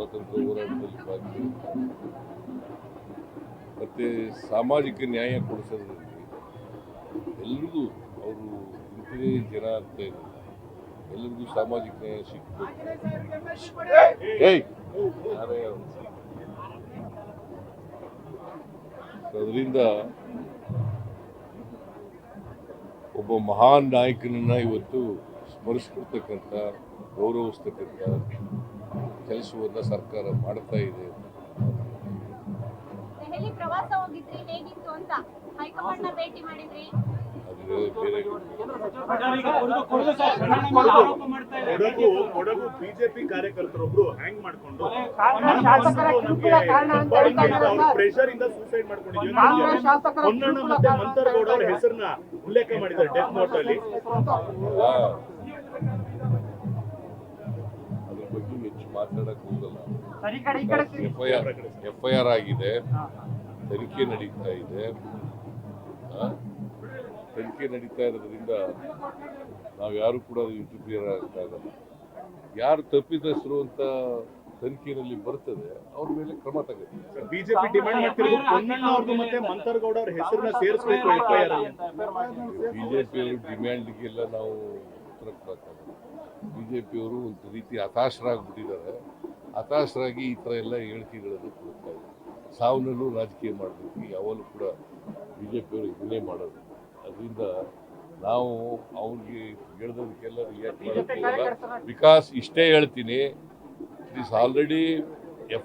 ಸ್ವಾತಂತ್ರ್ಯ ಹೋರಾಟದಲ್ಲಿ ಭಾಗಿಯಾಗಿದ್ದಾರೆ. ಮತ್ತು ಸಾಮಾಜಿಕ ನ್ಯಾಯ ಕೊಡಿಸೋದ್ರಲ್ಲಿ ಎಲ್ರಿಗೂ ಅವರು ಇಂಥದೇ ಜನ ಅಂತ ಇಲ್ಲ, ಎಲ್ಲರಿಗೂ ಸಾಮಾಜಿಕ ನ್ಯಾಯ ಸಿಗ್ಬೇಕು. ಯಾರೇ ಅದರಿಂದ ಒಬ್ಬ ಮಹಾನ್ ನಾಯಕನನ್ನ ಇವತ್ತು ಸ್ಮರಿಸ್ಕೊಳ್ತಕ್ಕಂಥ ಗೌರವಿಸ್ತಕ್ಕಂಥ ಕೆಲಸವನ್ನು ಸರ್ಕಾರ ಮಾಡ್ತಾ ಇದೆ. ದೆಹಲಿ ಪ್ರವಾಸ ಹೋಗಿದ್ರಿ, ಹೇಗಿತ್ತು ಅಂತ ಹೈಕಮಾಂಡ್ನ ಭೇಟಿ ಮಾಡಿದ್ರಿ? ಅದು ಬೇರೆ ಕೊಡಗು ಬಿಜೆಪಿ ಕಾರ್ಯಕರ್ತರೊಬ್ರು ಹ್ಯಾಂಗ್ ಮಾಡ್ಕೊಂಡು ಪ್ರೆಷರ್ ಇಂದ ಸೂಸೈಡ್ ಮಾಡ್ಕೊಂಡಿದ್ದೀವಿ. ಹೊನ್ನಣ್ಣ ಮತ್ತೆ ಮಂತರಗೌಡ ಅವರ ಹೆಸರನ್ನ ಉಲ್ಲೇಖ ಮಾಡಿದ್ದಾರೆ ಡೆತ್ ನೋಟ್ ಅಲ್ಲಿ. ಅದ್ರ ಬಗ್ಗೆ ಹೆಚ್ಚು ಮಾತಾಡಕ್ ಹೋಗಲ್ಲ. ಎಫ್ಐಆರ್ ಆಗಿದೆ, ತನಿಖೆ ನಡೀತಾ ಇದೆ. ತನಿಖೆ ನಡೀತಾ ಇರೋದ್ರಿಂದ ನಾವು ಯಾರು ಕೂಡ ಇಂಟರ್ಫಿಯರ್ ಆಗಕ್ಕಾಗಲ್ಲ. ಯಾರು ತಪ್ಪಿತಸ್ಥರು ಅಂತ ತನಿಖೆಯಲ್ಲಿ ಬರ್ತದೆ ಅವ್ರ ಮೇಲೆ ಕ್ರಮ ತಗೋತೀವಿ. ಬಿಜೆಪಿ ಡಿಮಾಂಡ್ ಮಾಡ್ತಿರೋದು ಹೊನ್ನಣ್ಣ ಅವ್ರದ್ದು ಮತ್ತೆ ಮಂತರಗೌಡ ಅವ್ರ ಹೆಸರನ್ನ ಸೇರಿಸಬೇಕು ಎಫ್ಐಆರ್ ಅಲ್ಲಿ. ಬಿಜೆಪಿಯವರು ಡಿಮ್ಯಾಂಡ್ಗೆಲ್ಲ ನಾವು ಉತ್ತರ ಕೊಡಕ್ಕಾಗಲ್ಲ. ಬಿಜೆಪಿಯವರು ಒಂದು ರೀತಿ ಹತಾಶರಾಗ್ಬಿಟ್ಟಿದ್ದಾರೆ. ಹತಾಶರಾಗಿ ಈ ಥರ ಎಲ್ಲ ಹೇಳಿಕೆಗಳನ್ನು ಕೊಡ್ತಾ ಇದ್ದಾರೆ. ಸಾವನ್ನಲ್ಲೂ ರಾಜಕೀಯ ಮಾಡಬೇಕು, ಯಾವಾಗಲೂ ಕೂಡ ಬಿಜೆಪಿಯವರು ಇದನ್ನೇ ಮಾಡೋದು. ಅದರಿಂದ ನಾವು ಅವ್ರಿಗೆ ಹೇಳ್ದದಕ್ಕೆಲ್ಲ ರಿಯಾಕ್ಟ್ ಮಾಡೋಕ್ಕೋಗಲ್ಲ. ಬಿಕಾಸ್ ಇಷ್ಟೇ ಹೇಳ್ತೀನಿ, it is already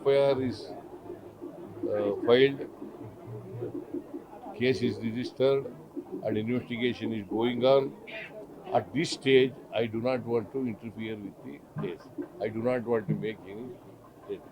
FIR is filed, case is registered and investigation is going on. At this stage, I do not want to interfere with the case. I do not want to make any statement.